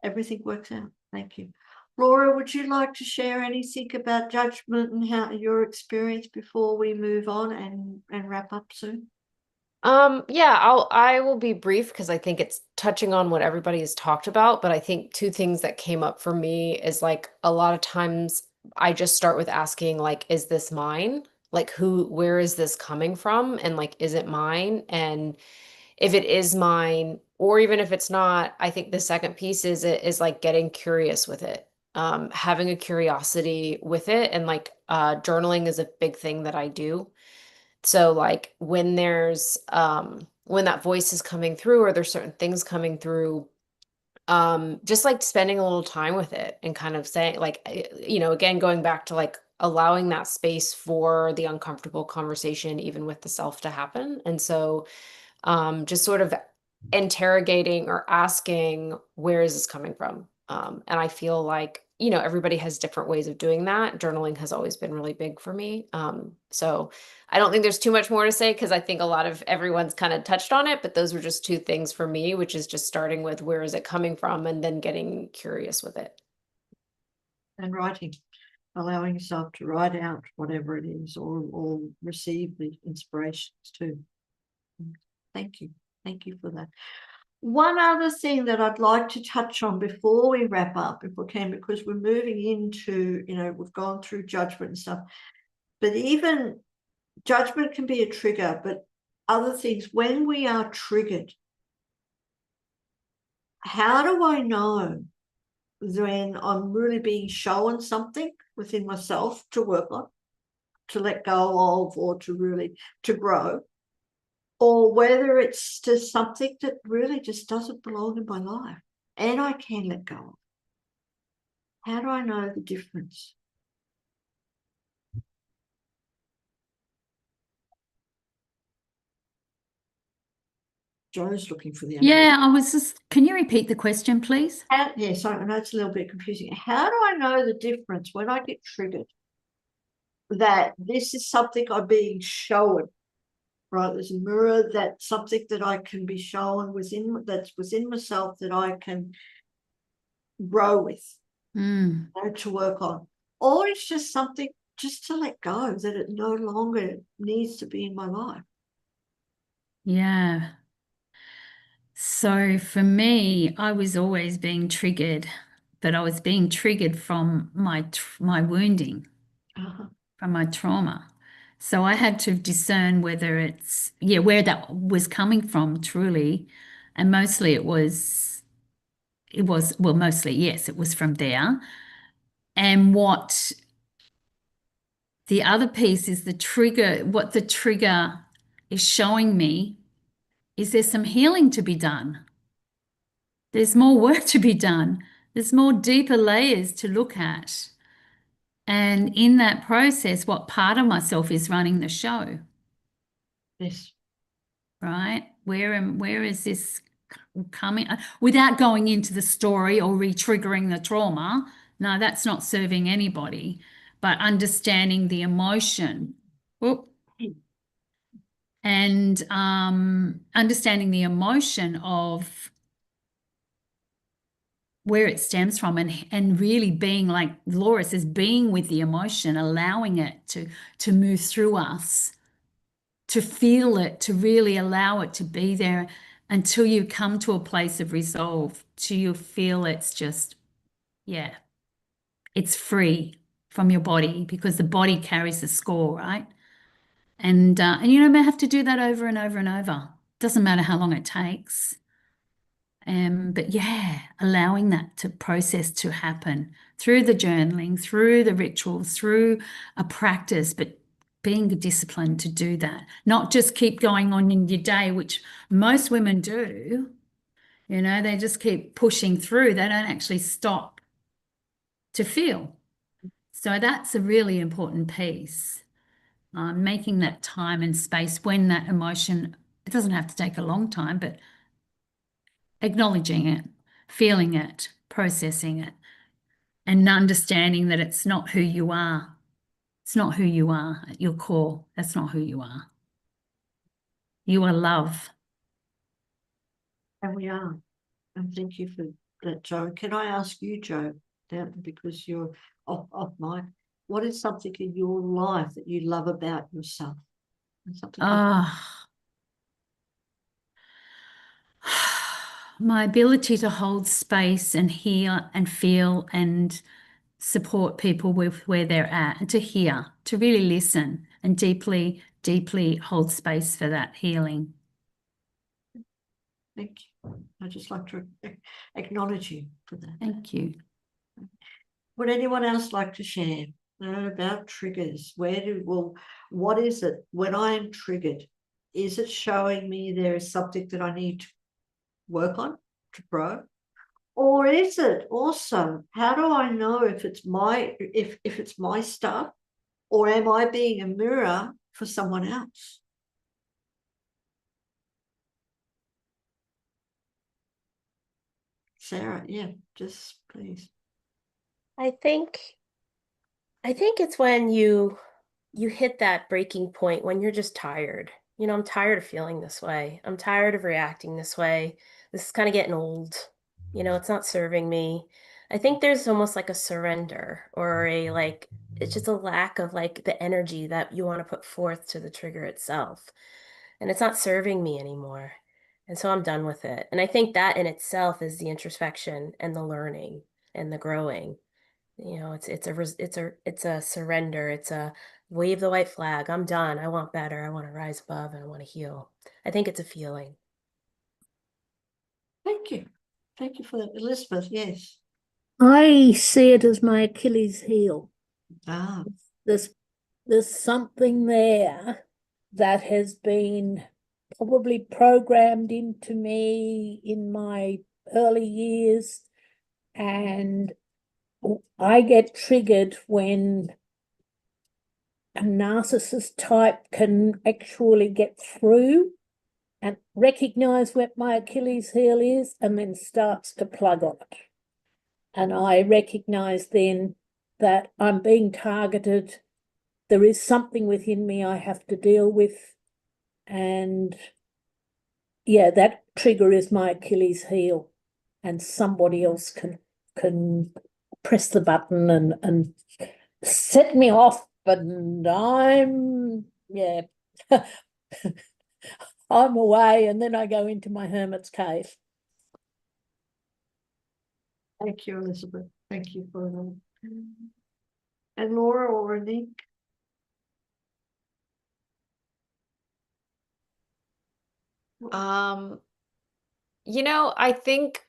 S1: Everything works out. Thank you. Laura, would you like to share anything about judgment and how your experience before we move on and wrap up soon?
S2: Yeah, I will be brief because I think it's touching on what everybody has talked about, but I think two things that came up for me is like a lot of times I just start with asking like, is this mine? Like where is this coming from? And like, is it mine? And if it is mine, or even if it's not, I think the second piece is like getting curious with it. Having a curiosity with it, and like journaling is a big thing that I do. So like when that voice is coming through or there's certain things coming through, just like spending a little time with it and kind of saying like, again, going back to like allowing that space for the uncomfortable conversation, even with the self to happen. And so just sort of interrogating or asking, where is this coming from? And I feel like, everybody has different ways of doing that. Journaling has always been really big for me. So I don't think there's too much more to say because I think a lot of everyone's kind of touched on it, but those were just two things for me, which is just starting with where is it coming from and then getting curious with it.
S1: And writing, allowing yourself to write out whatever it is, or receive the inspirations too. Thank you. Thank you for that. One other thing that I'd like to touch on before we wrap up, if we can, because we're moving into, we've gone through judgment and stuff, but even judgment can be a trigger, but other things, when we are triggered, how do I know when I'm really being shown something within myself to work on, to let go of, or to grow, or whether it's just something that really just doesn't belong in my life and I can let go of? How do I know the difference? Joe's looking for the answer.
S4: Yeah, can you repeat the question, please?
S1: Sorry, I know it's a little bit confusing. How do I know the difference when I get triggered that this is something I'm being shown? Right, there's a mirror, that's something that I can be shown that's within myself that I can grow with, to work on, or it's just something just to let go, that it no longer needs to be in my life.
S4: Yeah. So for me, I was always being triggered, but I was being triggered from my wounding, from my trauma. So I had to discern whether where that was coming from truly. And mostly mostly, yes, it was from there. And what the other piece is what the trigger is showing me is there's some healing to be done. There's more work to be done. There's more deeper layers to look at. And in that process, what part of myself is running the show?
S1: Yes.
S4: Right? Where is this coming? Without going into the story or re-triggering the trauma. No, that's not serving anybody. But understanding the emotion. And understanding the emotion of where it stems from, and really being, like Laura says, being with the emotion, allowing it to move through us, to feel it, to really allow it to be there until you come to a place of resolve, till you feel it's just, it's free from your body, because the body carries the score, right? And you may have to do that over and over and over. Doesn't matter how long it takes. But allowing that to process to happen through the journaling, through the rituals, through a practice, but being disciplined to do that, not just keep going on in your day, which most women do. They just keep pushing through. They don't actually stop to feel. So that's a really important piece. Making that time and space when that emotion, it doesn't have to take a long time, but acknowledging it, feeling it, processing it, and understanding that it's not who you are. It's not who you are at your core. That's not who you are. You are love.
S1: And we are. And thank you for that, Joe. Can I ask you, Joe, because you're off mic, what is something in your life that you love about yourself? And something
S4: my ability to hold space and hear and feel and support people with where they're at, and to hear, to really listen and deeply, deeply hold space for that healing.
S1: Thank you. I'd just like to acknowledge you for that.
S4: Thank you.
S1: Would anyone else like to share about triggers? What is it when I am triggered? Is it showing me there is something that I need to work on, to grow? Or is it also, how do I know if it's my stuff, or am I being a mirror for someone else? Sarah, yeah, just please.
S3: I think it's when you hit that breaking point when you're just tired. You know, I'm tired of feeling this way. I'm tired of reacting this way. This is kind of getting old. You know, it's not serving me. I think there's almost like a surrender or it's just a lack of like the energy that you want to put forth to the trigger itself. And it's not serving me anymore. And so I'm done with it. And I think that in itself is the introspection and the learning and the growing. You know, it's a surrender. It's a wave the white flag. I'm done. I want better. I want to rise above and I want to heal. I think it's a feeling.
S1: Thank you. Thank you for that. Elizabeth, yes.
S5: I see it as my Achilles heel.
S1: Ah,
S5: There's something there that has been probably programmed into me in my early years, and I get triggered when a narcissist type can actually get through and recognize what my Achilles heel is and then starts to plug on it. And I recognize then that I'm being targeted. There is something within me I have to deal with. And yeah, that trigger is my Achilles heel. And somebody else can press the button and set me off. And I'm I'm away, and then I go into my hermit's cave.
S1: thank you, Elizabeth. Thank you for that. And Laura or Nick?
S2: You know, I think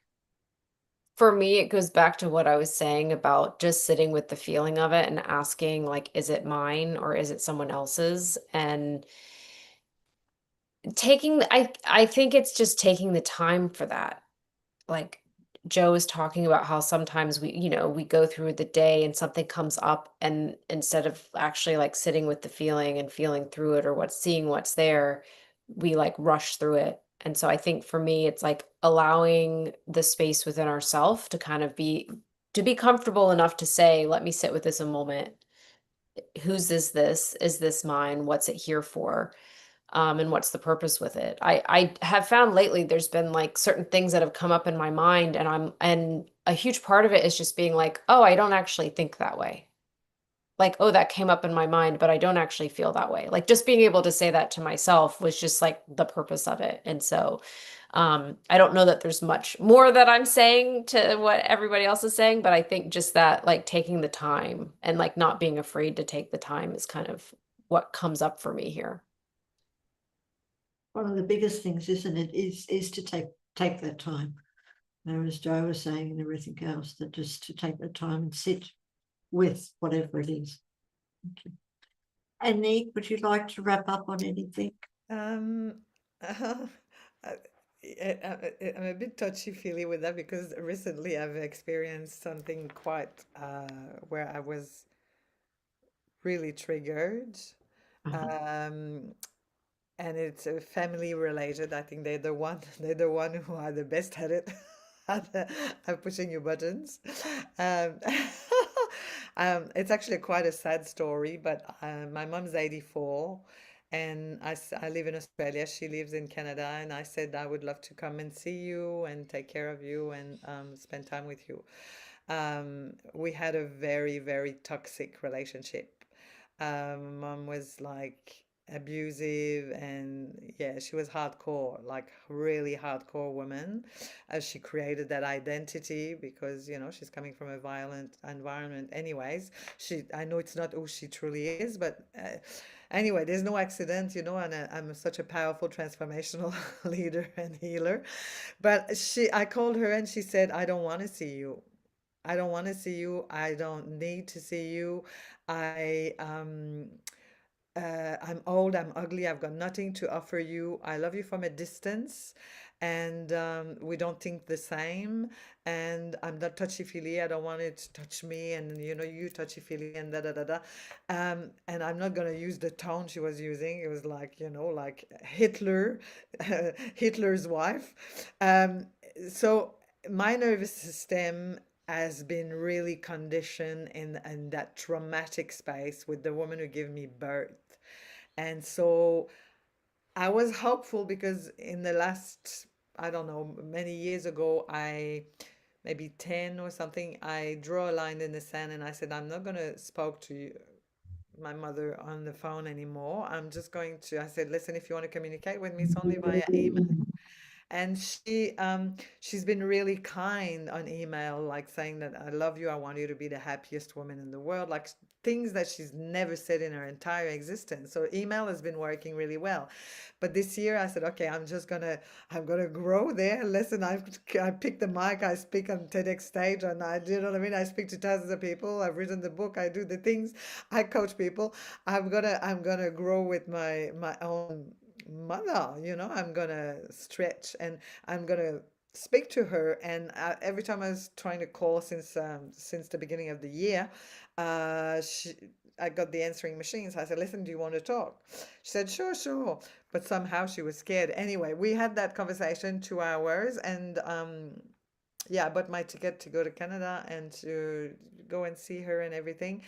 S2: for me, it goes back to what I was saying about just sitting with the feeling of it and asking, like, is it mine or is it someone else's? And I think it's just taking the time for that. Like Joe was talking about how sometimes we go through the day and something comes up, and instead of actually like sitting with the feeling and feeling through it or seeing what's there, we like rush through it. And so I think for me, it's like allowing the space within ourselves to kind of be comfortable enough to say, let me sit with this a moment. Whose is this? Is this mine? What's it here for? And what's the purpose with it? I have found lately there's been like certain things that have come up in my mind, and a huge part of it is just being like, oh, I don't actually think that way. Like, oh, that came up in my mind, but I don't actually feel that way. Like just being able to say that to myself was just like the purpose of it. And so I don't know that there's much more that I'm saying to what everybody else is saying, but I think just that like taking the time and like not being afraid to take the time is kind of what comes up for me here.
S1: One of the biggest things, isn't it, is to take that time. Now, as Joe was saying and everything else, that just to take that time and sit with whatever it is. Okay. And Nick, would you like to wrap up on anything?
S6: I'm a bit touchy-feely with that because recently I've experienced something quite where I was really triggered. And it's family related. I think they're the one who are the best at it, at pushing your buttons. Um, it's actually quite a sad story, but my mom's 84, and I live in Australia. She lives in Canada, and I said I would love to come and see you and take care of you and spend time with you. We had a very, very toxic relationship. Mom was like abusive, and yeah, she was hardcore, like really hardcore woman. She created that identity because, you know, she's coming from a violent environment anyways. I know it's not who she truly is, but anyway, there's no accident, you know, and I'm such a powerful transformational leader and healer. But I called her and she said, I don't want to see you. I don't want to see you. I don't need to see you. I I'm old, I'm ugly, I've got nothing to offer you. I love you from a distance, and we don't think the same. And I'm not touchy-feely. I don't want it to touch me, and you know, you touchy-feely, and da da da da. And I'm not gonna use the tone she was using. It was like, you know, like Hitler, Hitler's wife. So my nervous system has been really conditioned in that traumatic space with the woman who gave me birth. And so I was hopeful because in the last, I don't know, many years ago, maybe 10 or something, I draw a line in the sand and I said, I'm not going to spoke to you, my mother on the phone anymore. I said, listen, if you want to communicate with me, it's only via email. And she's been really kind on email, like saying that I love you, I want you to be the happiest woman in the world, like things that she's never said in her entire existence. So email has been working really well. But this year I said, okay, I'm gonna grow there. Listen, I pick the mic, I speak on TEDx stage, and you know what I mean? I speak to thousands of people. I've written the book, I do the things, I coach people. I'm gonna grow with my own mother, you know. I'm gonna stretch and I'm gonna speak to her. And every time I was trying to call since the beginning of the year, she I got the answering machines. I said, listen, do you want to talk? She said, sure, sure. But somehow she was scared. Anyway, we had that conversation 2 hours, and yeah, I bought my ticket to go to Canada and to go and see her and everything.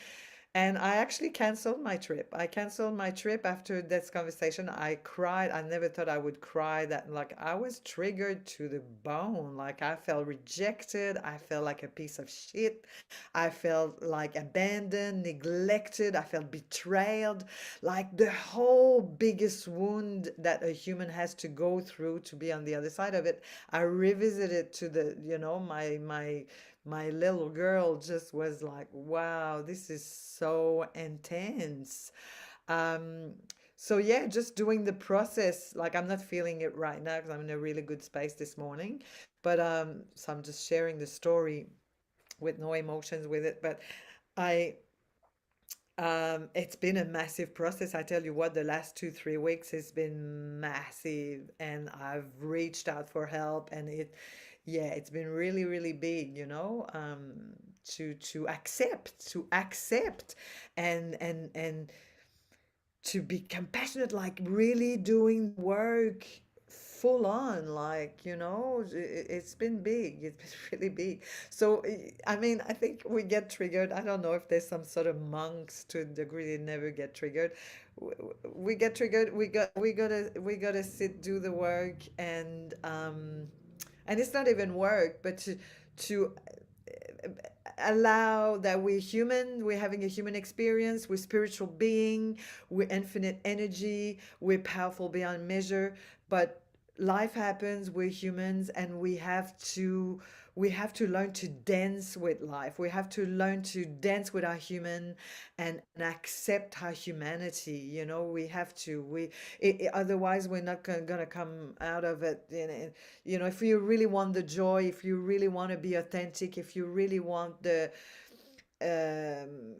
S6: And I actually canceled my trip. I canceled my trip after this conversation. I cried. I never thought I would cry that, like, I was triggered to the bone. Like, I felt rejected. I felt like a piece of shit. I felt like abandoned, neglected. I felt betrayed. Like the whole biggest wound that a human has to go through to be on the other side of it. I revisited to the, you know, my little girl just was like, wow, this is so intense. Um, so yeah, just doing the process. Like, I'm not feeling it right now because I'm in a really good space this morning. But so I'm just sharing the story with no emotions with it. But I it's been a massive process. I tell you what, the last 2, 3 weeks has been massive, and I've reached out for help, and yeah, it's been really, really big, you know, to accept, and to be compassionate, like really doing work full on, like, you know, it's been big. It's been really big. So I mean, I think we get triggered. I don't know if there's some sort of monks to a degree they never get triggered. We get triggered. We gotta sit, do the work, and it's not even work, but to allow that we're human, we're having a human experience, we're spiritual being, we're infinite energy, we're powerful beyond measure. But life happens, we're humans, and we have to learn to dance with life. We have to learn to dance with our human, and accept our humanity. You know, we have to. Otherwise, we're not gonna come out of it. You know, if you really want the joy, if you really want to be authentic, if you really want the um,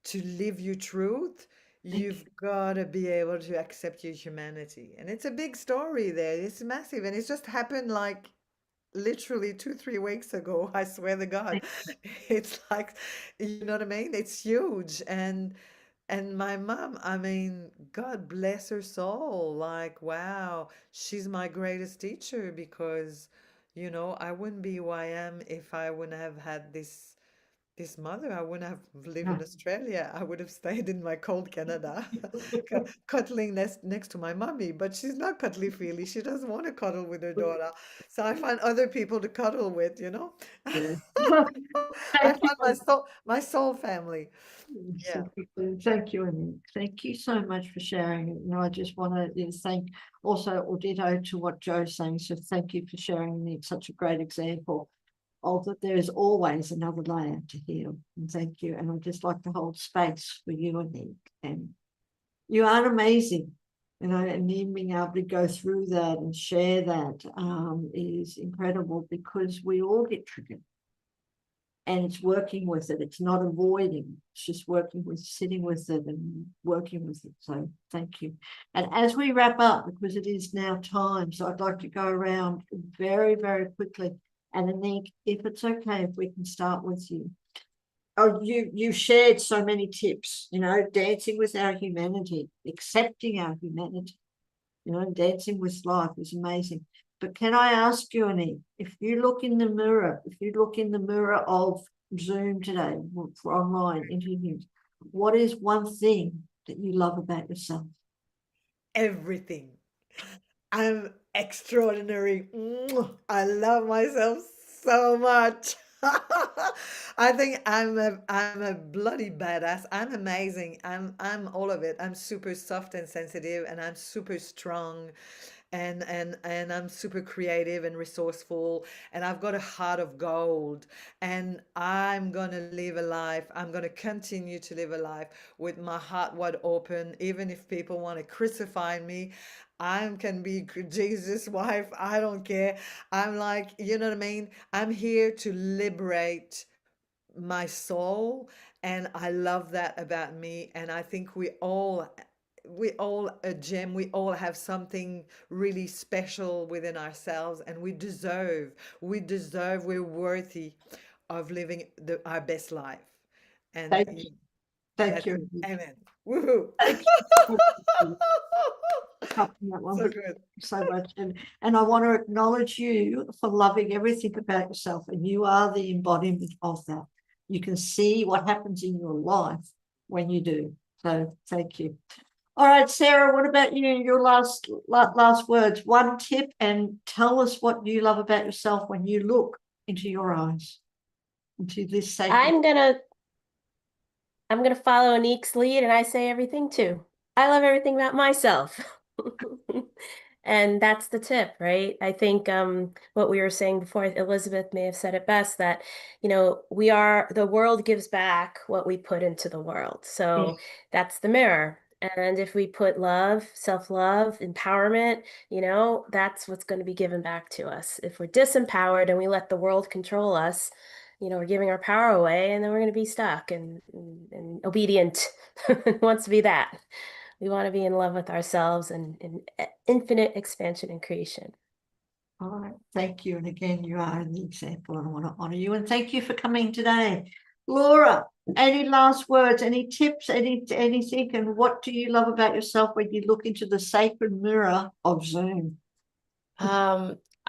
S6: to live your truth, you've got to be able to accept your humanity. And it's a big story there. It's massive, and it's just happened like literally 2, 3 weeks ago. I swear to God, it's like, you know what I mean? It's huge. And my mom, I mean, God bless her soul. Like, wow, she's my greatest teacher because, you know, I wouldn't be who I am if I wouldn't have had this his mother, I wouldn't have lived
S1: No.
S6: in Australia. I would have stayed in my cold Canada, cuddling next to my mummy. But she's not cuddly feely. She doesn't want to cuddle with her daughter. So I find other people to cuddle with, you know.
S1: Yeah.
S6: I
S1: Thank you.
S6: find my soul family. Yeah.
S1: Thank you, Annie. Thank you so much for sharing. You know, I just want to thank also or ditto to what Joe's saying. So thank you for sharing me. It's such a great example of that there is always another layer to heal. And thank you. And I'd just like to hold space for you, Annie. And you are amazing. You know, and then being able to go through that and share that is incredible, because we all get triggered. And it's working with it. It's not avoiding. It's just working with, sitting with it and working with it. So thank you. And as we wrap up, because it is now time, so I'd like to go around very, very quickly. And Anik, if it's okay, if we can start with you. Oh, you shared so many tips, you know, dancing with our humanity, accepting our humanity, you know, dancing with life is amazing. But can I ask you, Annie, if you look in the mirror, of Zoom today, for online interviews, what is one thing that you love about yourself?
S6: Everything. I'm extraordinary. I love myself so much. I think I'm a bloody badass. I'm amazing. I'm all of it. I'm super soft and sensitive, and I'm super strong, and I'm super creative and resourceful, and I've got a heart of gold, and I'm gonna live a life. I'm gonna continue to live a life with my heart wide open, even if people want to crucify me. I can be Jesus' wife. I don't care. I'm like, you know what I mean? I'm here to liberate my soul, and I love that about me. And I think we all a gem. We all have something really special within ourselves, and we're worthy of living our best life. And
S1: Thank you. Thank
S6: that's
S1: you.
S6: it. Amen. Woohoo.
S1: Thank you. That one,
S6: So
S1: but
S6: good.
S1: so much. And I want to acknowledge you for loving everything about yourself, and you are the embodiment of that. You can see what happens in your life when you do. So thank you. All right, Sarah, what about you? Your last words, one tip, and tell us what you love about yourself when you look into your eyes, into this sacred.
S3: I'm gonna follow Anik's lead, and I say everything too. I love everything about myself. And that's the tip, right? I think what we were saying before, Elizabeth may have said it best, that, you know, the world gives back what we put into the world. So that's the mirror. And if we put love, self-love, empowerment, you know, that's what's going to be given back to us. If we're disempowered and we let the world control us, you know, we're giving our power away, and then we're going to be stuck and obedient. Who wants to be that? We want to be in love with ourselves and infinite expansion and creation.
S1: All right, thank you. And again, you are the example, and I want to honor you. And thank you for coming today. Laura, any last words, any tips, anything? And what do you love about yourself when you look into the sacred mirror of Zoom?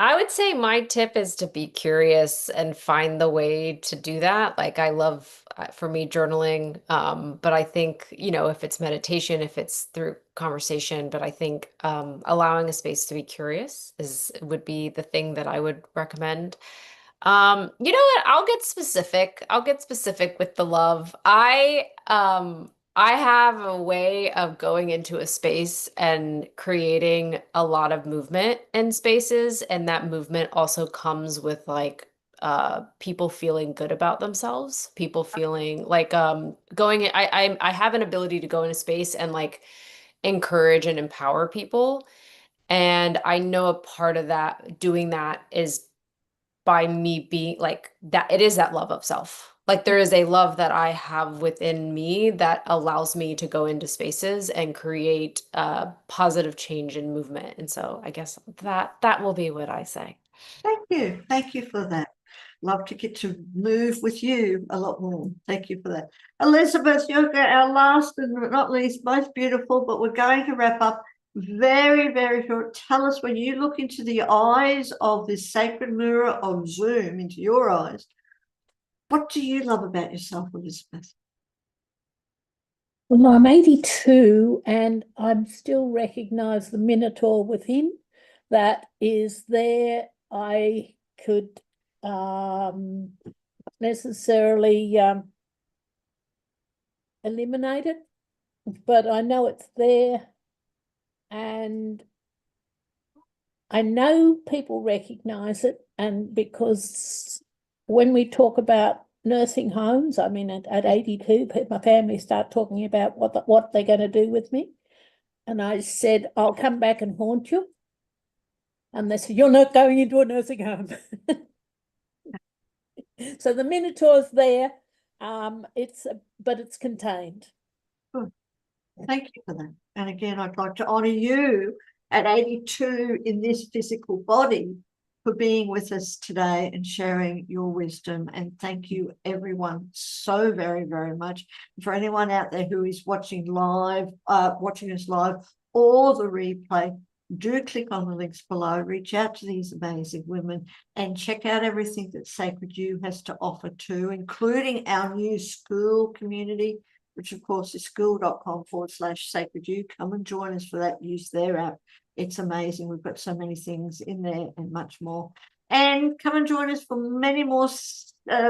S2: I would say my tip is to be curious and find the way to do that. Like I love, for me, journaling. But I think, you know, if it's meditation, if it's through conversation, but I think allowing a space to be curious would be the thing that I would recommend. You know what? I'll get specific. I'll get specific with the love. I have a way of going into a space and creating a lot of movement in spaces, and that movement also comes with like people feeling good about themselves, people feeling like I have an ability to go in a space and like encourage and empower people. And I know a part of that, doing that, is by me being like that. It is that love of self. Like there is a love that I have within me that allows me to go into spaces and create positive change and movement. And so I guess that will be what I say.
S1: Thank you. Thank you for that. Love to get to move with you a lot more. Thank you for that. Elizabeth, you're our last and not least, most beautiful, but we're going to wrap up very, very short. Tell us, when you look into the eyes of this sacred mirror of Zoom, into your eyes, What do you love about yourself, Elizabeth?
S5: Well, I'm 82 and I'm still recognise the Minotaur within that is there. I could necessarily eliminate it, but I know it's there, and I know people recognise it, and because when we talk about nursing homes, I mean, at 82, my family start talking about what they're going to do with me. And I said, I'll come back and haunt you. And they said, you're not going into a nursing home. So the Minotaur's there, but it's contained.
S1: Good. Thank you for that. And again, I'd like to honour you at 82 in this physical body for being with us today and sharing your wisdom. And thank you, everyone, so very, very much. For anyone out there who is watching live, watching us live, or the replay, do click on the links below, reach out to these amazing women and check out everything that Sacred You has to offer too, including our new school community, which of course is school.com/Sacred You. Come and join us for that. Use their app. It's amazing. We've got so many things in there and much more. And come and join us for many more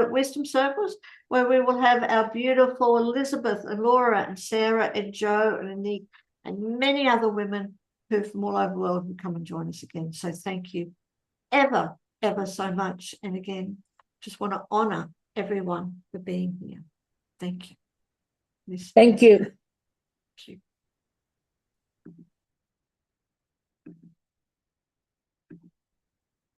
S1: wisdom circles, where we will have our beautiful Elizabeth and Laura and Sarah and Jo and Anik and many other women who from all over the world will come and join us again. So thank you ever so much. And again, just want to honour everyone for being here. Thank you.
S5: Thank you.
S1: Thank you.